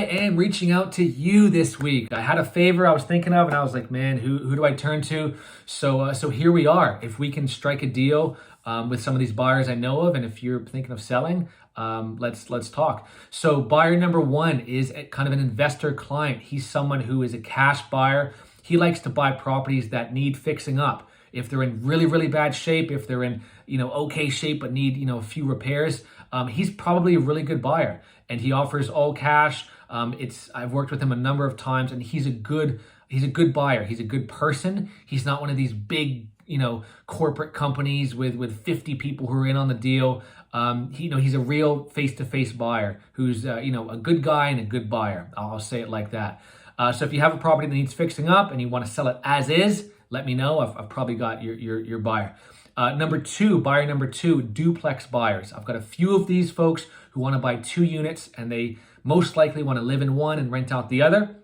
I am reaching out to you this week. I had a favor I was thinking of, and I was like, man, who do I turn to? So here we are. If we can strike a deal with some of these buyers I know of, and if you're thinking of selling, let's talk. So buyer number one is kind of an investor client. He's someone who is a cash buyer. He likes to buy properties that need fixing up. If they're in really, really bad shape, if they're in, okay shape but need, a few repairs, he's probably a really good buyer. And he offers all cash. I've worked with him a number of times, and he's a good buyer. He's a good person. He's not one of these big, corporate companies with 50 people who are in on the deal. He's a real face-to-face buyer who's, a good guy and a good buyer. I'll say it like that. So if you have a property that needs fixing up and you want to sell it as is, let me know. I've probably got your buyer. Buyer number two, duplex buyers. I've got a few of these folks who want to buy 2 units, and they most likely want to live in one and rent out the other.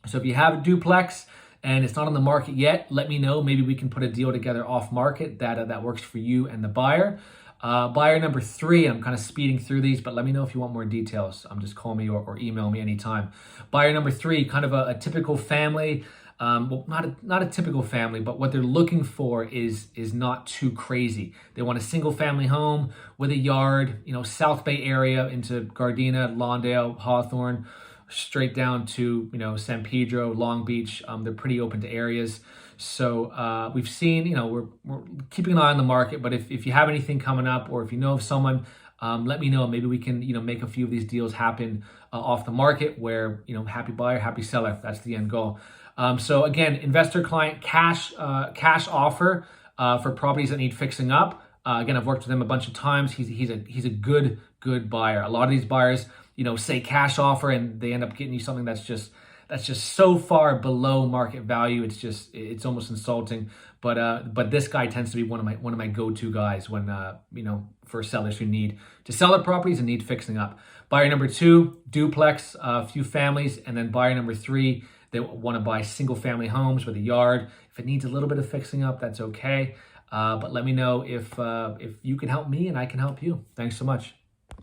So if you have a duplex and it's not on the market yet, let me know. Maybe we can put a deal together off market that works for you and the buyer. Buyer number 3, I'm kind of speeding through these, but let me know if you want more details. Just call me or email me anytime. Buyer number 3, kind of a typical family. Well, not a typical family, but what they're looking for is not too crazy. They want a single family home with a yard, South Bay area into Gardena, Lawndale, Hawthorne, straight down to, San Pedro, Long Beach. They're pretty open to areas. So we've seen, we're keeping an eye on the market, but if you have anything coming up, or if you know of someone, let me know. Maybe we can, make a few of these deals happen off the market where, happy buyer, happy seller. That's the end goal. So again, investor client cash offer for properties that need fixing up. Again, I've worked with him a bunch of times. He's a good buyer. A lot of these buyers, say cash offer, and they end up getting you something that's just so far below market value. It's almost insulting. But this guy tends to be one of my go-to guys when for sellers who need to sell their properties and need fixing up. Buyer number 2, duplex, a few families, and then buyer number 3, they want to buy single family homes with a yard. If it needs a little bit of fixing up, that's okay. But let me know if you can help me and I can help you. Thanks so much.